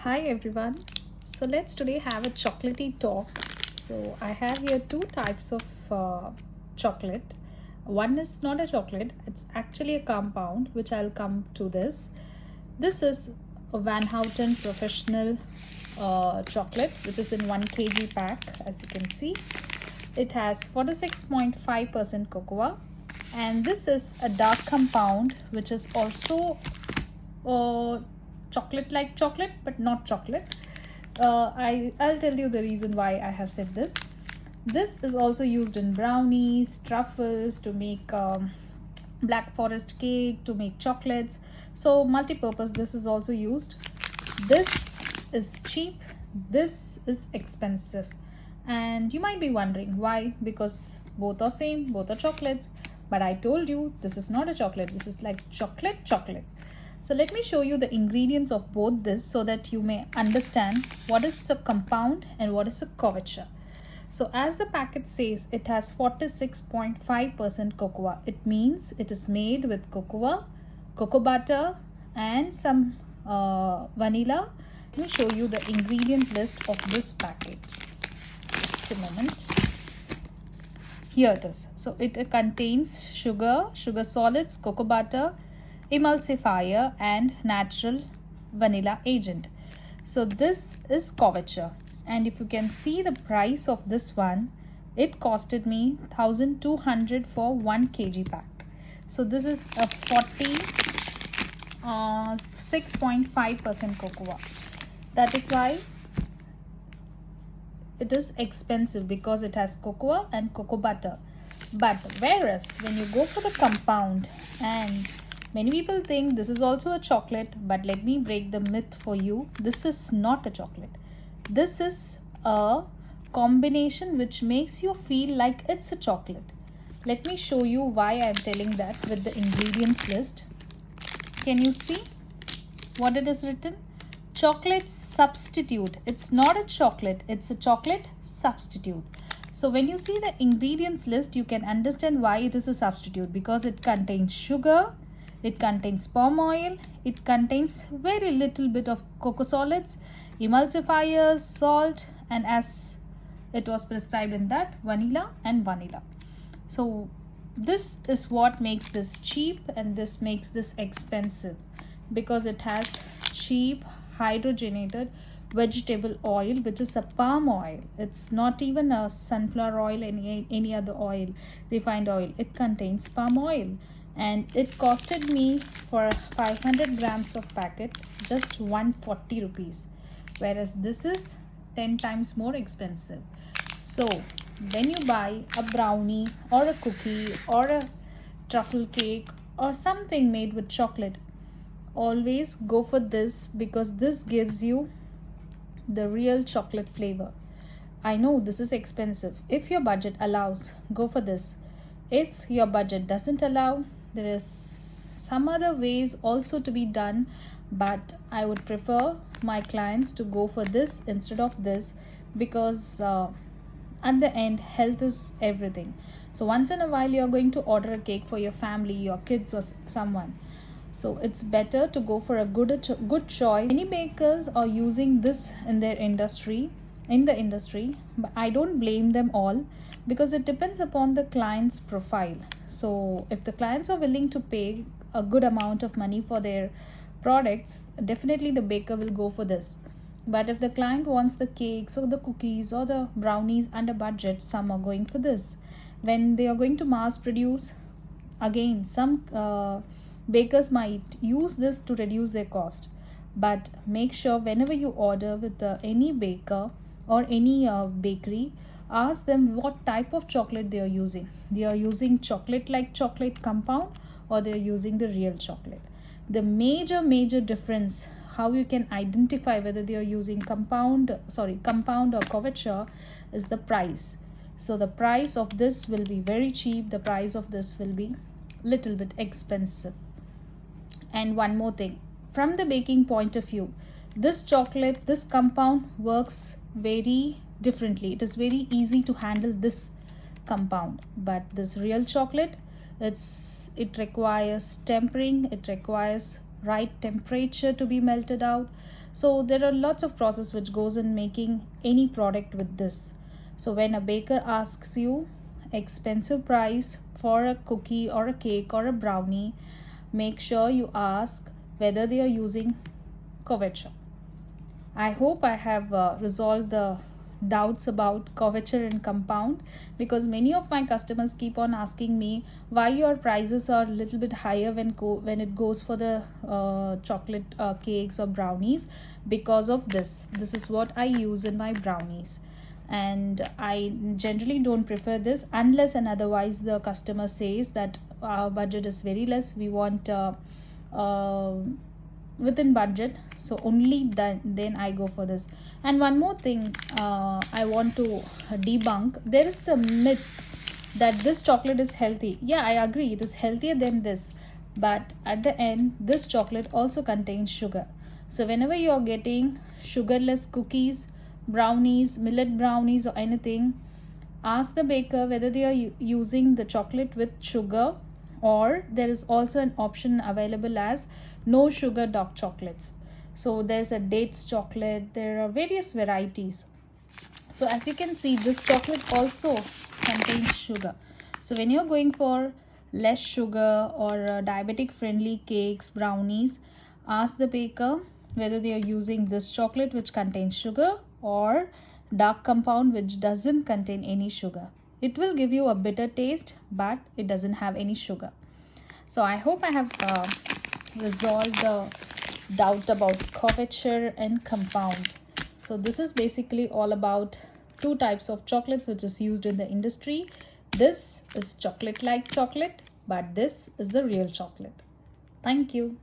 Hi everyone. So let's today have a chocolatey talk. So I have here two types of chocolate. One is not a chocolate, it's actually a compound, which I'll come to this. This is a Van Houten Professional chocolate, which is in 1 kg pack, as you can see. It has 46.5% cocoa, and this is a dark compound, which is also chocolate like chocolate but not chocolate. I'll tell you the reason why I have said this. This is also used in brownies, truffles, to make black forest cake, to make chocolates. So multi-purpose this is also used. This is cheap, this is expensive, and you might be wondering why, because both are same, both are chocolates. But I told you this is not a chocolate, this is like chocolate. So let me show you the ingredients of both this so that you may understand what is a compound and what is a couverture. So as the packet says, it has 46.5% cocoa. It means it is made with cocoa, cocoa butter, and some vanilla. Let me show you the ingredient list of this packet. Just a moment. Here it is. So it contains sugar solids, cocoa butter, emulsifier, and natural vanilla agent. So this is couverture, and if you can see the price of this one, it costed me 1200 for 1 kg pack. So this is a 46.5% cocoa. That is why it is expensive, because it has cocoa and cocoa butter. But whereas when you go for the compound, and many people think this is also a chocolate, but let me break the myth for you. This is not a chocolate. This is a combination which makes you feel like it's a chocolate. Let me show you why I'm telling that with the ingredients list. Can you see what it is written? Chocolate substitute. It's not a chocolate, it's a chocolate substitute. So when you see the ingredients list, you can understand why it is a substitute, because it contains sugar, it contains palm oil, it contains very little bit of cocoa solids, emulsifiers, salt, and as it was prescribed in that, vanilla and vanilla. So this is what makes this cheap, and this makes this expensive, because it has cheap hydrogenated vegetable oil, which is a palm oil. It's not even a sunflower oil, any other oil, refined oil. It contains palm oil, and it costed me for 500 grams of packet just 140 rupees, whereas this is 10 times more expensive. So when you buy a brownie or a cookie or a truffle cake or something made with chocolate, always go for this, because this gives you the real chocolate flavor. I know this is expensive. If your budget allows, go for this. If your budget doesn't allow, there is some other ways also to be done, but I would prefer my clients to go for this instead of this, because at the end, health is everything. So once in a while you're going to order a cake for your family, your kids, or someone. So it's better to go for a good choice. Many bakers are using this in the industry, but I don't blame them all, because it depends upon the client's profile. So if the clients are willing to pay a good amount of money for their products, definitely the baker will go for this. But if the client wants the cakes or the cookies or the brownies under budget, some are going for this. When they are going to mass produce, again some bakers might use this to reduce their cost. But make sure whenever you order with any baker or any bakery, ask them what type of chocolate they are using. They are using chocolate like chocolate compound, or they are using the real chocolate. The major difference, how you can identify whether they are using compound or couverture, is the price. So the price of this will be very cheap, the price of this will be little bit expensive. And one more thing, from the baking point of view, this compound works very differently. It is very easy to handle this compound, but this real chocolate, it requires tempering, it requires right temperature to be melted out. So there are lots of process which goes in making any product with this. So when a baker asks you expensive price for a cookie or a cake or a brownie, make sure you ask whether they are using couverture. I hope I have resolved the doubts about couverture and compound, because many of my customers keep on asking me why your prices are a little bit higher when it goes for the chocolate cakes or brownies. Because of this is what I use in my brownies, and I generally don't prefer this unless and otherwise the customer says that our budget is very less, we want uh, within budget, so only then I go for this. And one more thing I want to debunk. There is a myth that this chocolate is healthy. Yeah, I agree, it is healthier than this, but at the end this chocolate also contains sugar. So whenever you are getting sugarless cookies, brownies, millet brownies or anything, ask the baker whether they are using the chocolate with sugar, or there is also an option available as no sugar dark chocolates. So there's a dates chocolate, there are various varieties. So as you can see, this chocolate also contains sugar. So when you're going for less sugar or diabetic friendly cakes, brownies, ask the baker whether they are using this chocolate which contains sugar or dark compound which doesn't contain any sugar. It will give you a bitter taste, but it doesn't have any sugar. So I hope I have resolved the doubt about couverture and compound. So this is basically all about two types of chocolates which is used in the industry. This is chocolate like chocolate, but this is the real chocolate. Thank you.